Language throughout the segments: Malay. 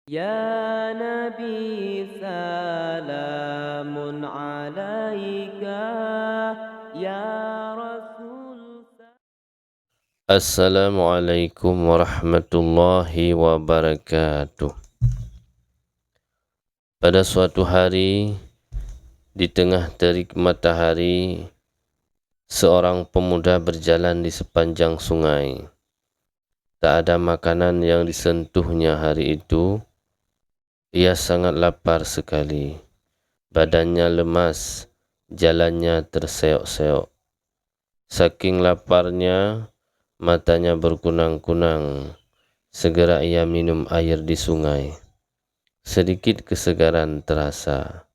Ya Nabi salamun alaika, ya Rasul. Assalamualaikum warahmatullahi wabarakatuh. Pada suatu hari, di tengah terik matahari, seorang pemuda berjalan di sepanjang sungai. Tak ada makanan yang disentuhnya hari itu. Ia sangat lapar sekali. Badannya lemas, jalannya terseok-seok. Saking laparnya, matanya berkunang-kunang. Segera ia minum air di sungai. Sedikit kesegaran terasa.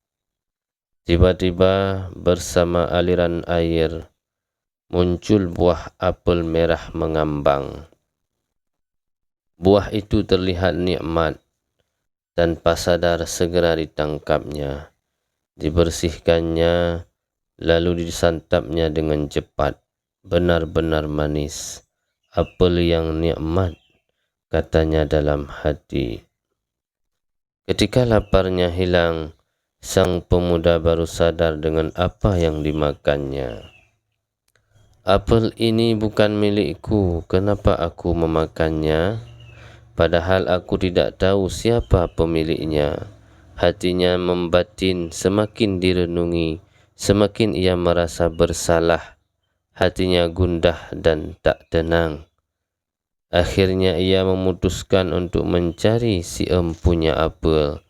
Tiba-tiba bersama aliran air muncul buah apel merah mengambang. Buah itu terlihat nikmat. Tanpa sadar segera ditangkapnya, dibersihkannya, lalu disantapnya dengan cepat. Benar-benar manis. Apel yang nikmat, katanya dalam hati. Ketika laparnya hilang, sang pemuda baru sadar dengan apa yang dimakannya. Apel ini bukan milikku, kenapa aku memakannya? Padahal aku tidak tahu siapa pemiliknya. Hatinya membatin, semakin direnungi, semakin ia merasa bersalah. Hatinya gundah dan tak tenang. Akhirnya ia memutuskan untuk mencari si empunya apel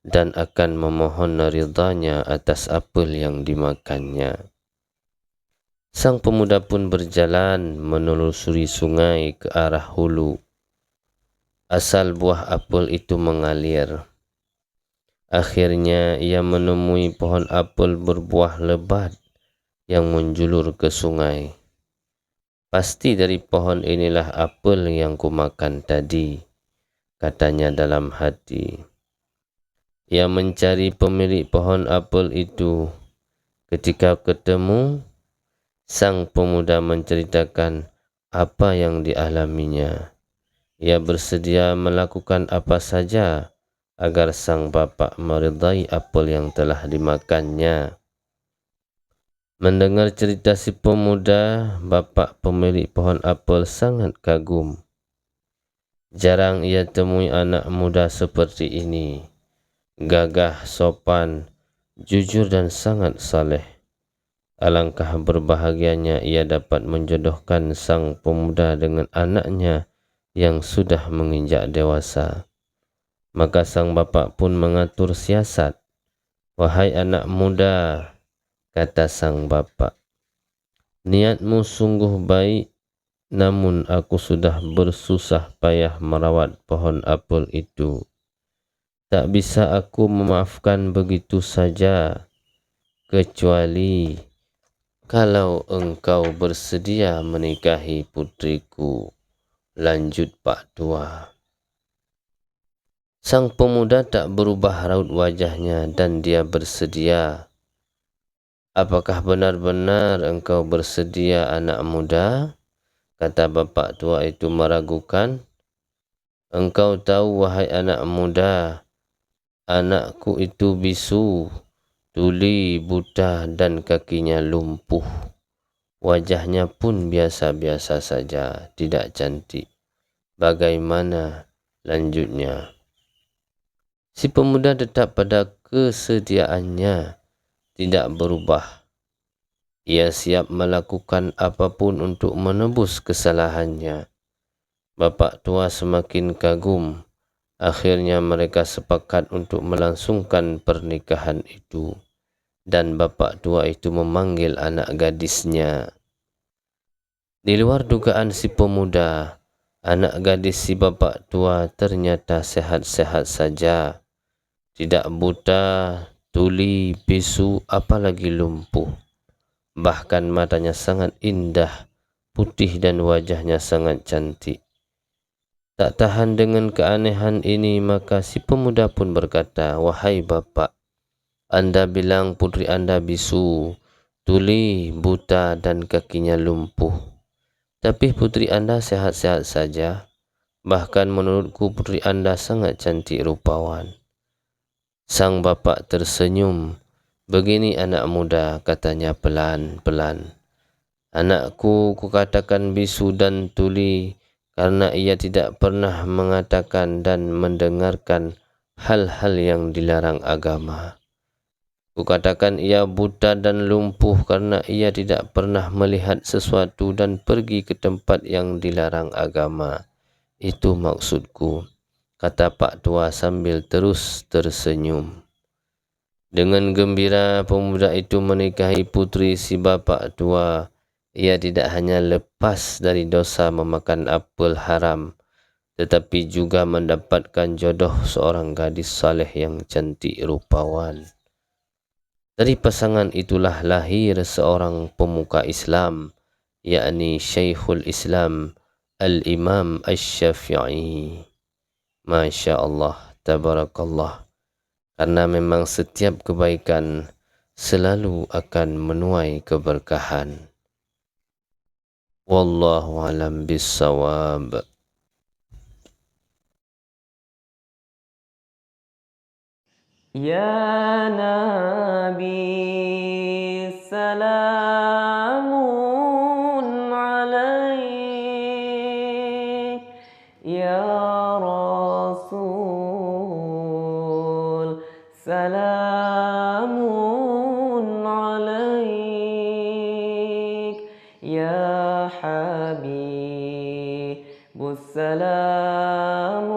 dan akan memohon ridhanya atas apel yang dimakannya. Sang pemuda pun berjalan menelusuri sungai ke arah hulu. Asal buah apel itu mengalir. Akhirnya ia menemui pohon apel berbuah lebat yang menjulur ke sungai. Pasti dari pohon inilah apel yang kumakan tadi, katanya dalam hati. Ia mencari pemilik pohon apel itu. Ketika ketemu, sang pemuda menceritakan apa yang dialaminya. Ia bersedia melakukan apa saja agar sang bapak meridai apel yang telah dimakannya. Mendengar cerita si pemuda, bapak pemilik pohon apel sangat kagum. Jarang ia temui anak muda seperti ini. Gagah, sopan, jujur dan sangat saleh. Alangkah berbahagianya ia dapat menjodohkan sang pemuda dengan anaknya yang sudah menginjak dewasa. Maka sang bapak pun mengatur siasat. Wahai anak muda, kata sang bapak, niatmu sungguh baik, namun aku sudah bersusah payah merawat pohon apel itu. Tak bisa aku memaafkan begitu saja, kecuali kalau engkau bersedia menikahi putriku. Lanjut Pak Tua. Sang pemuda tak berubah raut wajahnya dan dia bersedia. Apakah benar-benar engkau bersedia anak muda? Kata bapak tua itu meragukan. Engkau tahu wahai anak muda, anakku itu bisu, tuli, buta dan kakinya lumpuh. Wajahnya pun biasa-biasa saja, tidak cantik. Bagaimana lanjutnya? Si pemuda tetap pada kesediaannya, tidak berubah. Ia siap melakukan apapun untuk menebus kesalahannya. Bapak tua semakin kagum. Akhirnya mereka sepakat untuk melangsungkan pernikahan itu. Dan bapak tua itu memanggil anak gadisnya. Di luar dugaan si pemuda, anak gadis si bapak tua ternyata sehat-sehat saja. Tidak buta, tuli, bisu, apalagi lumpuh. Bahkan matanya sangat indah, putih dan wajahnya sangat cantik. Tak tahan dengan keanehan ini, maka si pemuda pun berkata, wahai bapak, Anda bilang putri Anda bisu, tuli, buta dan kakinya lumpuh. Tapi putri Anda sehat-sehat saja. Bahkan menurutku putri anda sangat cantik rupawan. Sang bapa tersenyum. Begini anak muda, katanya pelan-pelan. Anakku kukatakan bisu dan tuli karena ia tidak pernah mengatakan dan mendengarkan hal-hal yang dilarang agama. Kukatakan ia buta dan lumpuh karena ia tidak pernah melihat sesuatu dan pergi ke tempat yang dilarang agama. Itu maksudku, kata Pak Tua sambil terus tersenyum. Dengan gembira pemuda itu menikahi putri si bapak tua. Ia tidak hanya lepas dari dosa memakan apel haram, tetapi juga mendapatkan jodoh seorang gadis saleh yang cantik rupawan. Dari pasangan itulah lahir seorang pemuka Islam, yakni Syekhul Islam Al-Imam Asy-Syafi'i. Masya Allah, tabarakallah. Karena memang setiap kebaikan selalu akan menuai keberkahan. Wallahu alam bissawab. Ya Nabi salamun alaik, Ya Rasul salamun alaik, Ya Habibus salamun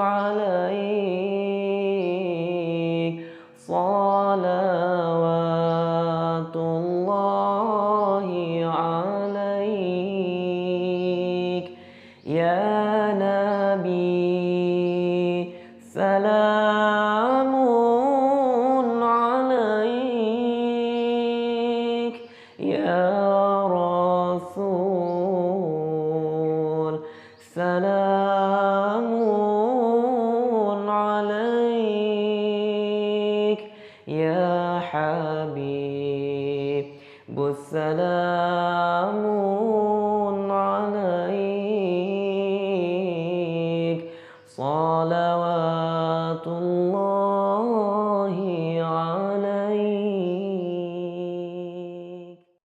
alaik, salawatullahi alaik, Ya Nabi salamun alaik, Ya Rasul salamun alaik, Ya Habib Bussalamun alaik, salawat